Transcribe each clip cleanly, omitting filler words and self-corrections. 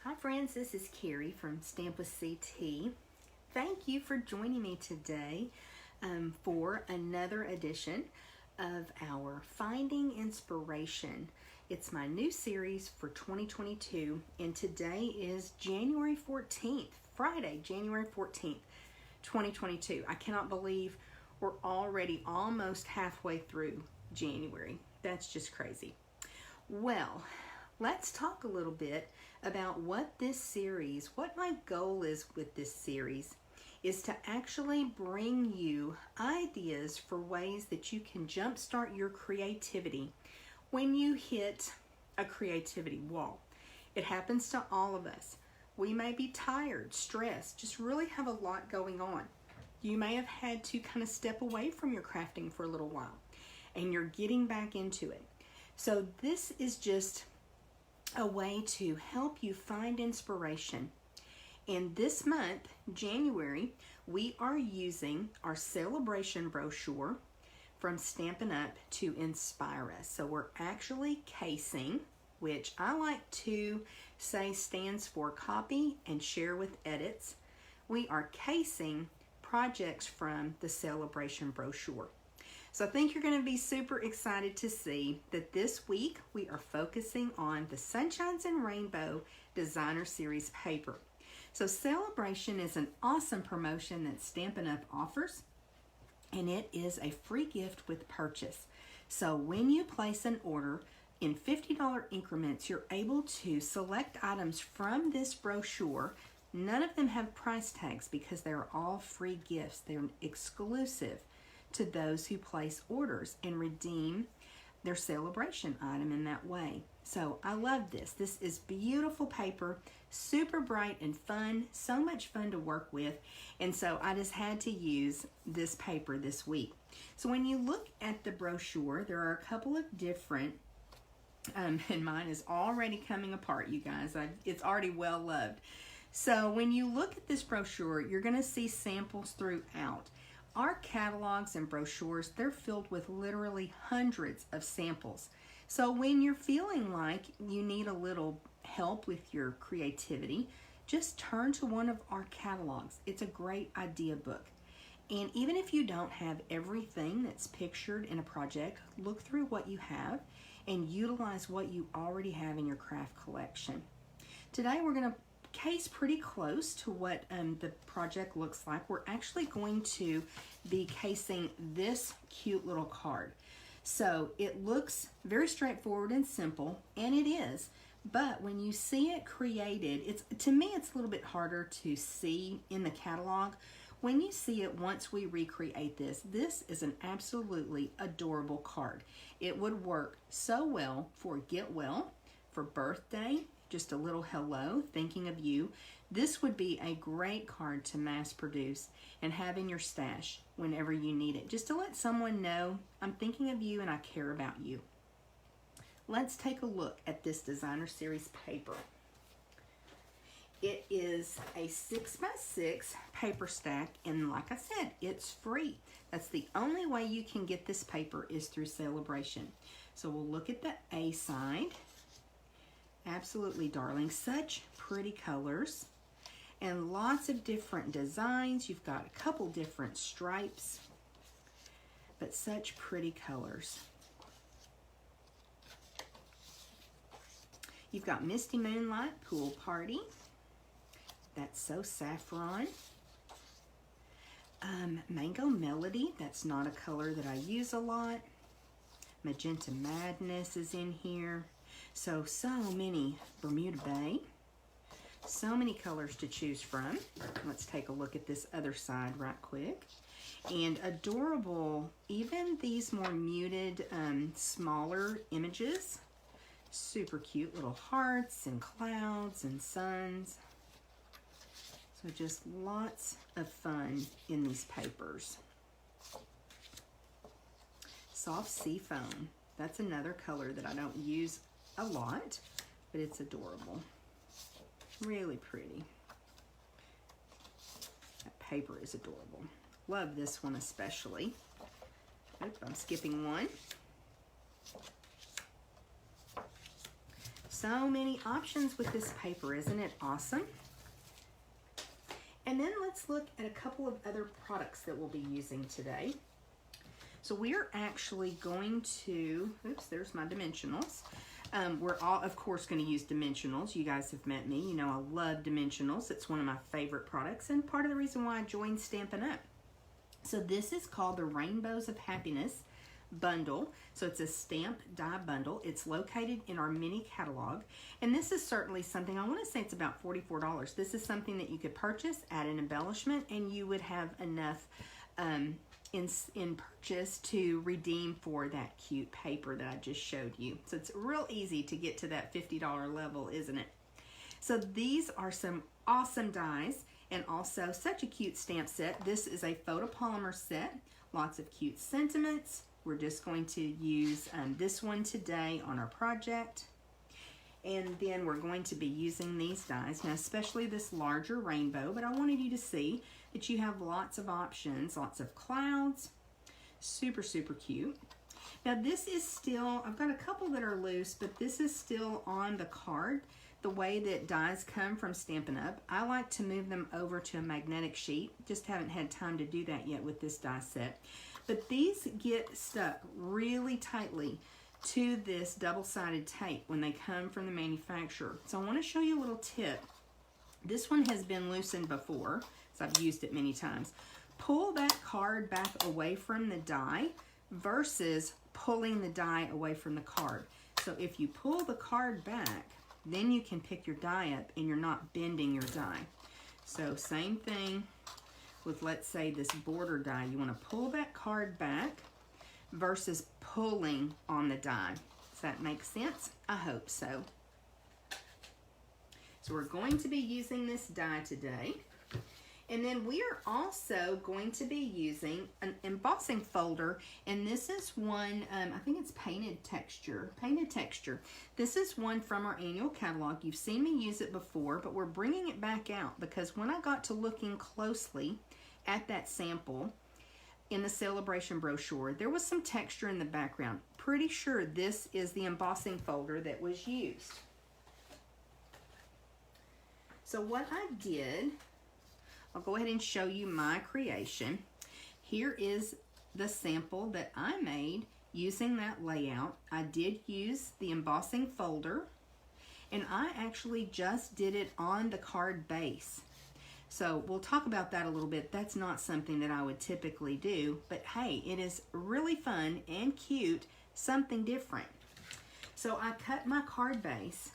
Hi friends, this is Carrie from Stampwithct. Thank you for joining me today for another edition of our Finding Inspiration. It's my new series for 2022 and today is January 14th, Friday, January 14th, 2022. I cannot believe we're already almost halfway through January. That's just crazy. Well, let's talk a little bit about what my goal is with this series is to actually bring you ideas for ways that you can jumpstart your creativity when you hit a creativity wall. It happens to all of us. We may be tired, stressed, just really have a lot going on. You may have had to kind of step away from your crafting for a little while and you're getting back into it. So this is just a way to help you find inspiration. And this month, January, we are using our Sale-A-Bration brochure from Stampin' Up to inspire us. So we're actually casing, which I like to say stands for copy and share with edits. We are casing projects from the Sale-A-Bration brochure. So I think you're going to be super excited to see that this week we are focusing on the Sunshines and Rainbow Designer Series paper. So Sale-A-Bration is an awesome promotion that Stampin' Up offers, and it is a free gift with purchase. So when you place an order in $50 increments, you're able to select items from this brochure. None of them have price tags because they're all free gifts. They're exclusive to those who place orders and redeem their Sale-A-Bration item in that way. So I love this. This is beautiful paper, super bright and fun, so much fun to work with. And so I just had to use this paper this week. So when you look at the brochure, there are a couple of different, and mine is already coming apart, you guys. It's already well loved. So when you look at this brochure, you're going to see samples throughout. Our catalogs and brochures, they're filled with literally hundreds of samples. So when you're feeling like you need a little help with your creativity, just turn to one of our catalogs. It's a great idea book. And even if you don't have everything that's pictured in a project, look through what you have and utilize what you already have in your craft collection. Today we're going to case pretty close to what the project looks like. We're actually going to be casing this cute little card. So it looks very straightforward and simple, and it is, but when you see it created, to me it's a little bit harder to see in the catalog. When you see it once we recreate this is an absolutely adorable card. It would work so well for get well, for birthday, just a little hello, thinking of you. This would be a great card to mass produce and have in your stash whenever you need it, just to let someone know I'm thinking of you and I care about you. Let's take a look at this designer series paper. It is a 6x6 paper stack, and like I said, it's free. That's the only way you can get this paper is through Sale-A-Bration. So we'll look at the A side. Absolutely darling, such pretty colors and lots of different designs. You've got a couple different stripes, but such pretty colors. You've got Misty Moonlight Pool Party. That's so saffron. Mango Melody, that's not a color that I use a lot. Magenta Madness is in here. So many Bermuda Bay. So many colors to choose from. Let's take a look at this other side right quick. And adorable, even these more muted, smaller images. Super cute little hearts and clouds and suns. So just lots of fun in these papers. Soft Sea Foam. That's another color that I don't use a lot, but it's adorable. Really pretty. That paper is adorable. Love this one especially. Oops, I'm skipping one. So many options with this paper, isn't it awesome? And then let's look at a couple of other products that we'll be using today. So we are actually going to, oops, there's my dimensionals. We're all, of course, going to use dimensionals. You guys have met me. You know I love dimensionals. It's one of my favorite products and part of the reason why I joined Stampin' Up. So this is called the Rainbows of Happiness bundle. So it's a stamp die bundle. It's located in our mini catalog. And this is certainly something, I want to say it's about $44. This is something that you could purchase, add an embellishment, and you would have enough in purchase to redeem for that cute paper that I just showed you. So it's real easy to get to that $50 level, isn't it? So these are some awesome dies and also such a cute stamp set. This is a photopolymer set, lots of cute sentiments. We're just going to use this one today on our project. And then we're going to be using these dies, now especially this larger rainbow, but I wanted you to see that you have lots of options, lots of clouds, super, super cute. Now this is still, I've got a couple that are loose, but this is still on the card. The way that dies come from Stampin' Up, I like to move them over to a magnetic sheet. Just haven't had time to do that yet with this die set. But these get stuck really tightly to this double-sided tape when they come from the manufacturer. So I want to show you a little tip. This one has been loosened before, so I've used it many times. Pull that card back away from the die versus pulling the die away from the card. So if you pull the card back, then you can pick your die up and you're not bending your die. So same thing with, let's say, this border die. You want to pull that card back versus pulling on the die. Does that make sense? I hope so. So we're going to be using this die today. And then we are also going to be using an embossing folder, and this is one, I think it's painted texture. This is one from our annual catalog. You've seen me use it before, but we're bringing it back out because when I got to looking closely at that sample in the Sale-A-Bration brochure, there was some texture in the background. Pretty sure this is the embossing folder that was used. So what I did, I'll go ahead and show you my creation. Here is the sample that I made using that layout. I did use the embossing folder, and I actually just did it on the card base. So we'll talk about that a little bit. That's not something that I would typically do, but hey, it is really fun and cute, something different. So I cut my card base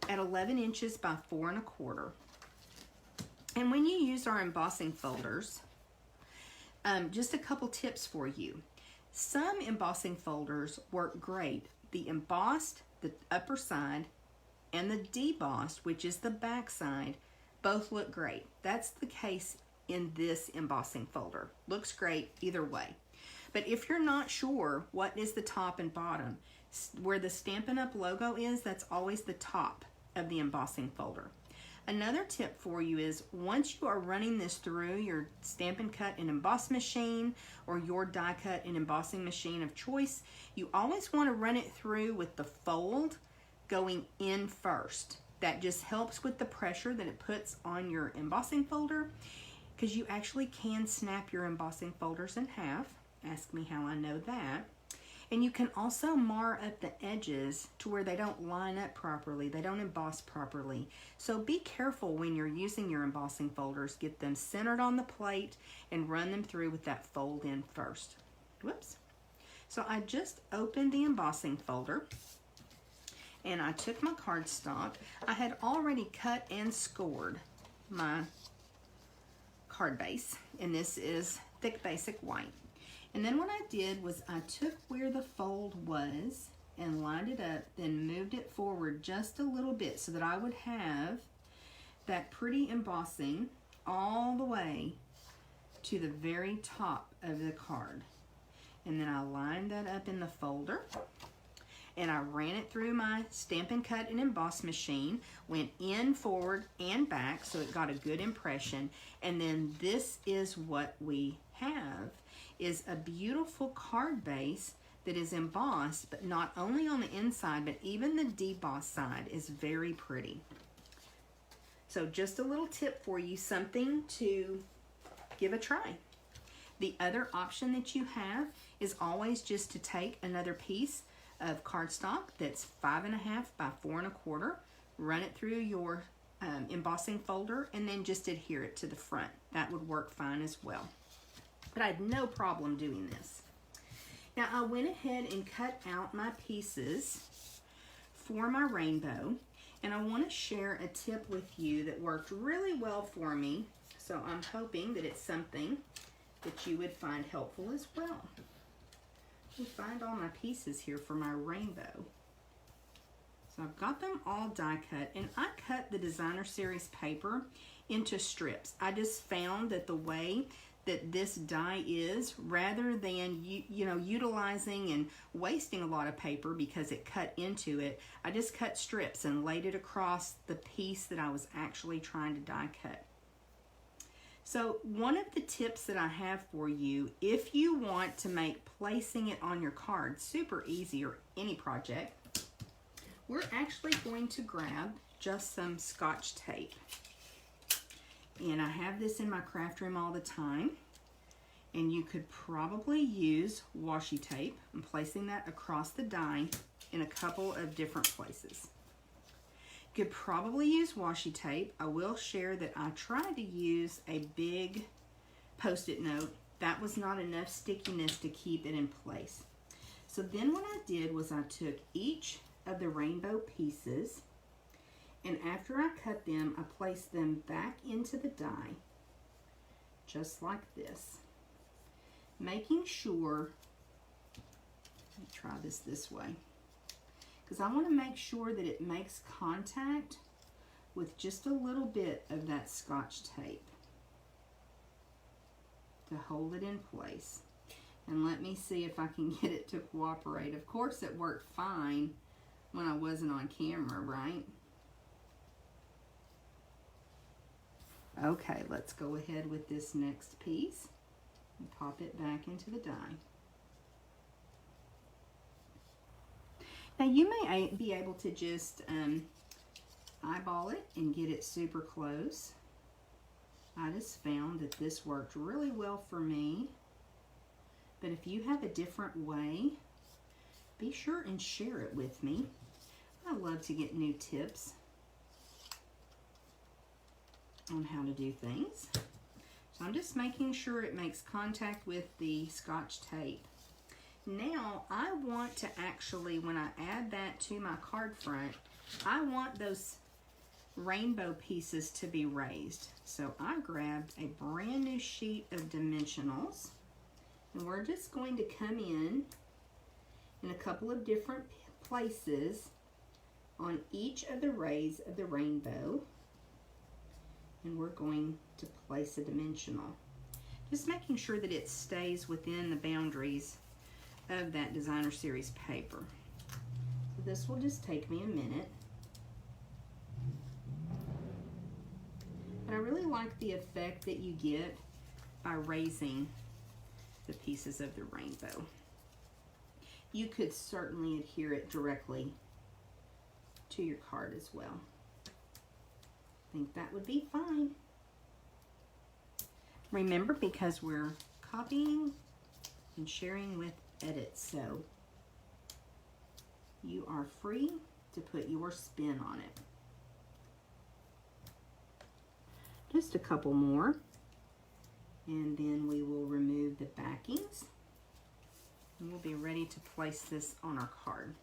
at 11 inches by 4 1/4. And when you use our embossing folders, just a couple tips for you. Some embossing folders work great. The embossed, the upper side, and the debossed, which is the back side, both look great. That's the case in this embossing folder. Looks great either way. But if you're not sure what is the top and bottom, where the Stampin' Up! Logo is, that's always the top of the embossing folder. Another tip for you is once you are running this through your Stampin' Cut and Emboss machine or your die cut and embossing machine of choice, you always want to run it through with the fold going in first. That just helps with the pressure that it puts on your embossing folder, because you actually can snap your embossing folders in half. Ask me how I know that. And you can also mar up the edges to where they don't line up properly. They don't emboss properly. So be careful when you're using your embossing folders. Get them centered on the plate and run them through with that fold in first. Whoops. So I just opened the embossing folder and I took my cardstock. I had already cut and scored my card base, and this is thick basic white. And then what I did was I took where the fold was and lined it up, then moved it forward just a little bit so that I would have that pretty embossing all the way to the very top of the card. And then I lined that up in the folder and I ran it through my Stampin' Cut and Emboss machine, went in, forward, and back so it got a good impression. And then this is what we have, is a beautiful card base that is embossed, but not only on the inside, but even the deboss side is very pretty. So just a little tip for you, something to give a try. The other option that you have is always just to take another piece of cardstock that's 5.5 by 4 1/4, run it through your embossing folder, and then just adhere it to the front. That would work fine as well. But I had no problem doing this. Now I went ahead and cut out my pieces for my rainbow, and I want to share a tip with you that worked really well for me. So I'm hoping that it's something that you would find helpful as well. Let me find all my pieces here for my rainbow. So I've got them all die cut, and I cut the designer series paper into strips. I just found that the way that this die is, rather than utilizing and wasting a lot of paper because it cut into it, I just cut strips and laid it across the piece that I was actually trying to die cut. So one of the tips that I have for you, if you want to make placing it on your card super easy, or any project, we're actually going to grab just some Scotch tape. And I have this in my craft room all the time. And you could probably use washi tape. I'm placing that across the die in a couple of different places. You could probably use washi tape. I will share that I tried to use a big Post-it note. That was not enough stickiness to keep it in place. So then what I did was I took each of the rainbow pieces, and after I cut them, I placed them back into the die, just like this. Making sure, let me try this way, because I want to make sure that it makes contact with just a little bit of that Scotch tape to hold it in place. And let me see if I can get it to cooperate. Of course it worked fine when I wasn't on camera, right? Okay, let's go ahead with this next piece and pop it back into the die. Now you may be able to just eyeball it and get it super close. I just found that this worked really well for me. But if you have a different way, be sure and share it with me. I love to get new tips on how to do things. So I'm just making sure it makes contact with the Scotch tape. Now I want to actually, when I add that to my card front, I want those rainbow pieces to be raised. So I grabbed a brand new sheet of dimensionals, and we're just going to come in a couple of different places on each of the rays of the rainbow, and we're going to place a dimensional, just making sure that it stays within the boundaries of that designer series paper. So this will just take me a minute. But I really like the effect that you get by raising the pieces of the rainbow. You could certainly adhere it directly to your card as well. I think that would be fine. Remember, because we're copying and sharing with edits, so you are free to put your spin on it. Just a couple more, and then we will remove the backings, and we'll be ready to place this on our card.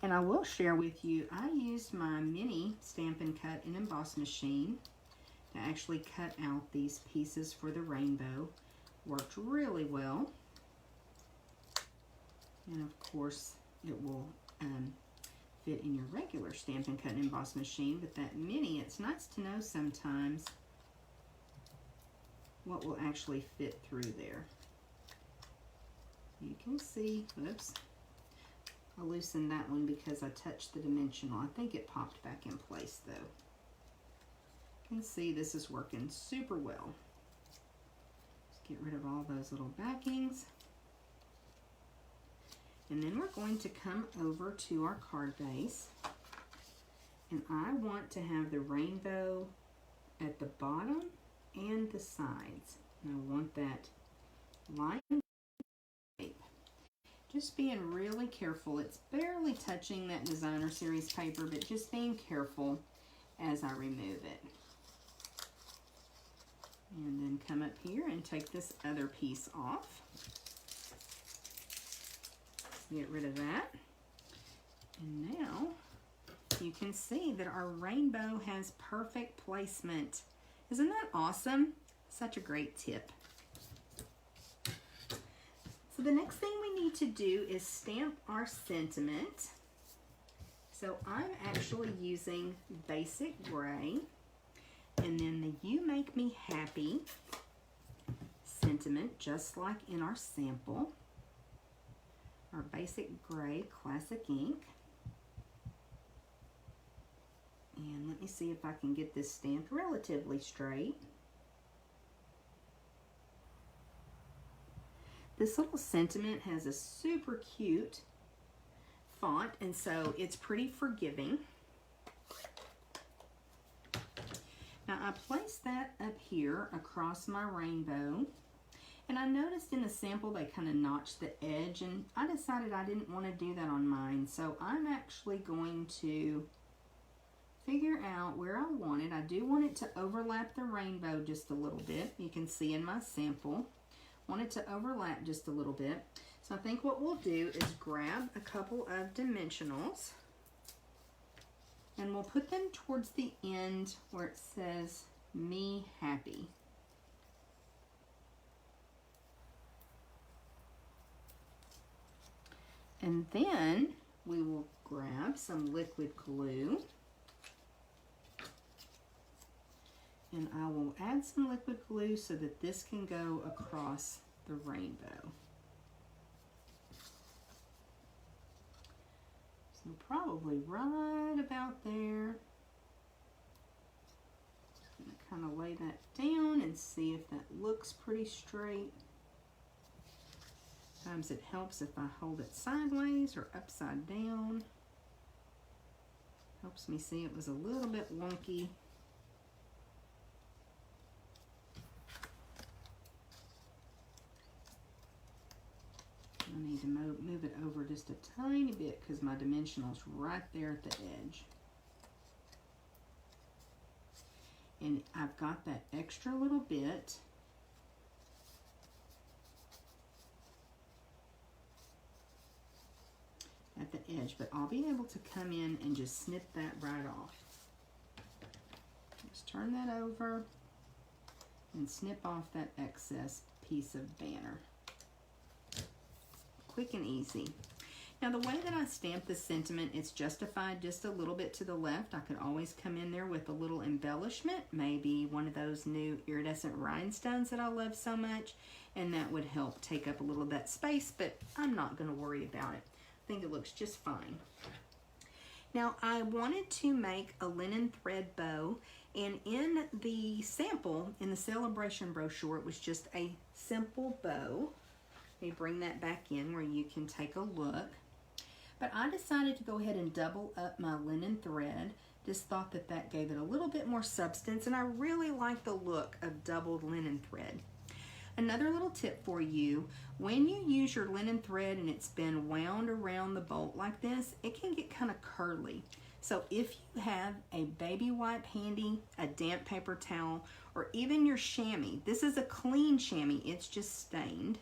And I will share with you, I used my mini Stampin' Cut and Emboss machine to actually cut out these pieces for the rainbow. Worked really well. And of course, it will fit in your regular Stampin' Cut and Emboss machine, but that mini, it's nice to know sometimes what will actually fit through there. You can see, oops, I loosened that one because I touched the dimensional. I think it popped back in place though. You can see this is working super well. Get rid of all those little backings. And then we're going to come over to our card base. And I want to have the rainbow at the bottom and the sides. And I want that line shape. Just being really careful. It's barely touching that designer series paper, but just being careful as I remove it. And then come up here and take this other piece off. Get rid of that. And now you can see that our rainbow has perfect placement. Isn't that awesome? Such a great tip. So the next thing we need to do is stamp our sentiment. So I'm actually using basic gray, and then the You Make Me Happy sentiment, just like in our sample. Our basic gray classic ink. And let me see if I can get this stamped relatively straight. This little sentiment has a super cute font, and so it's pretty forgiving. Now I placed that up here across my rainbow, and I noticed in the sample they kind of notched the edge, and I decided I didn't want to do that on mine, so I'm actually going to figure out where I want it. I do want it to overlap the rainbow just a little bit. You can see in my sample, want it to overlap just a little bit. So I think what we'll do is grab a couple of dimensionals, and we'll put them towards the end where it says Me Happy. And then we will grab some liquid glue, and I will add some liquid glue so that this can go across the rainbow. So probably right about there. Just gonna kind of lay that down and see if that looks pretty straight. Sometimes it helps if I hold it sideways or upside down. Helps me see it was a little bit wonky. I need to move it over just a tiny bit because my dimensional's right there at the edge. And I've got that extra little bit. At the edge, but I'll be able to come in and just snip that right off. Just turn that over and snip off that excess piece of banner. Quick and easy. Now the way that I stamp the sentiment, it's justified just a little bit to the left. I could always come in there with a little embellishment, maybe one of those new iridescent rhinestones that I love so much, and that would help take up a little of that space, but I'm not going to worry about it. I think it looks just fine. Now I wanted to make a linen thread bow, and in the sample, in the Sale-A-Bration brochure, it was just a simple bow. Let me bring that back in where you can take a look. But I decided to go ahead and double up my linen thread. Just thought that that gave it a little bit more substance, and I really like the look of doubled linen thread. Another little tip for you, when you use your linen thread and it's been wound around the bolt like this, it can get kind of curly. So if you have a baby wipe handy, a damp paper towel, or even your chamois, this is a clean chamois, it's just stained,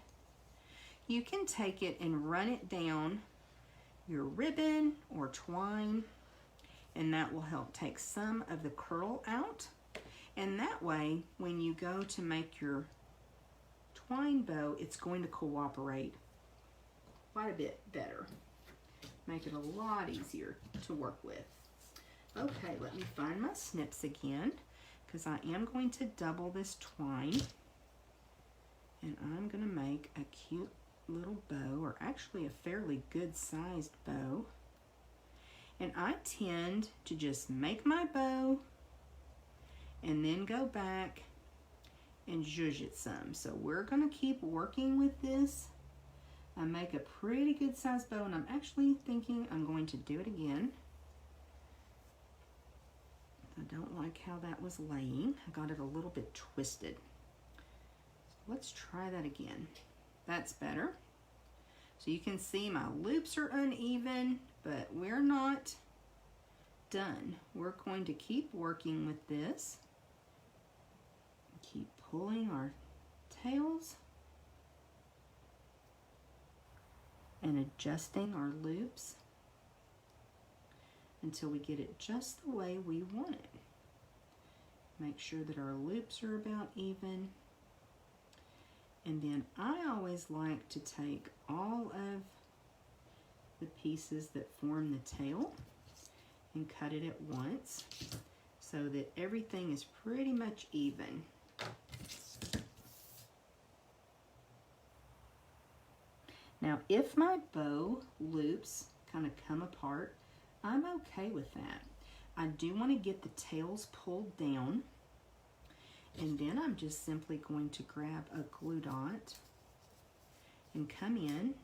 you can take it and run it down your ribbon or twine, and that will help take some of the curl out. And that way, when you go to make your twine bow, it's going to cooperate quite a bit better. Make it a lot easier to work with. Okay, let me find my snips again, because I am going to double this twine, and I'm going to make a cute little bow, or actually a fairly good sized bow. And I tend to just make my bow and then go back and zhuzh it some. So we're going to keep working with this. I make a pretty good sized bow, and I'm actually thinking I'm going to do it again. I don't like how that was laying. I got it a little bit twisted. So let's try that again. That's better. So you can see my loops are uneven, but we're not done. We're going to keep working with this. Keep pulling our tails and adjusting our loops until we get it just the way we want it. Make sure that our loops are about even. And then I always like to take all of the pieces that form the tail and cut it at once so that everything is pretty much even. Now, if my bow loops kind of come apart, I'm okay with that. I do want to get the tails pulled down, and then I'm just simply going to grab a glue dot and come in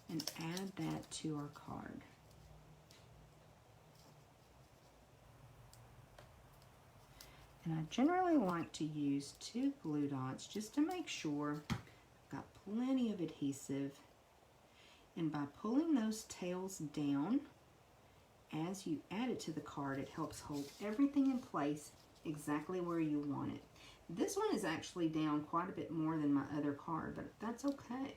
and add that to our card. And I generally like to use 2 glue dots just to make sure I've got plenty of adhesive. And by pulling those tails down, as you add it to the card, it helps hold everything in place exactly where you want it. This one is actually down quite a bit more than my other card, but that's okay.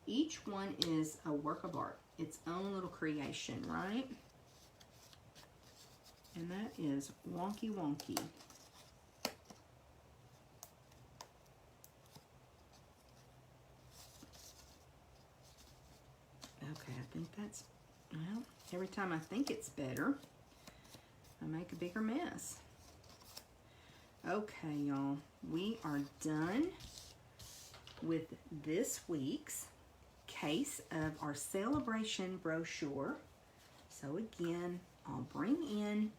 Each one is a work of art, its own little creation, right? And that is wonky wonky. Okay, I think that's, well, every time I think it's better, I make a bigger mess. Okay, y'all, we are done with this week's case of our Sale-A-Bration brochure. So again, I'll bring in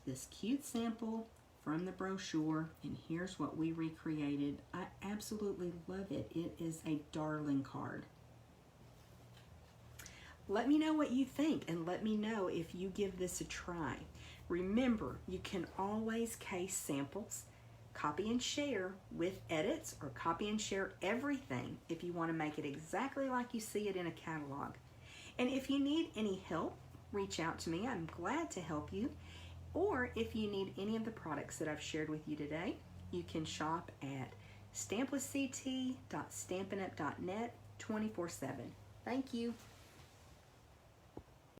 this cute sample from the brochure, and here's what we recreated. I absolutely love it. It is a darling card. Let me know what you think, and let me know if you give this a try. Remember, you can always case samples, copy and share with edits, or copy and share everything if you want to make it exactly like you see it in a catalog. And if you need any help, reach out to me. I'm glad to help you. Or if you need any of the products that I've shared with you today, you can shop at stampwithct.stampinup.net 24/7. Thank you.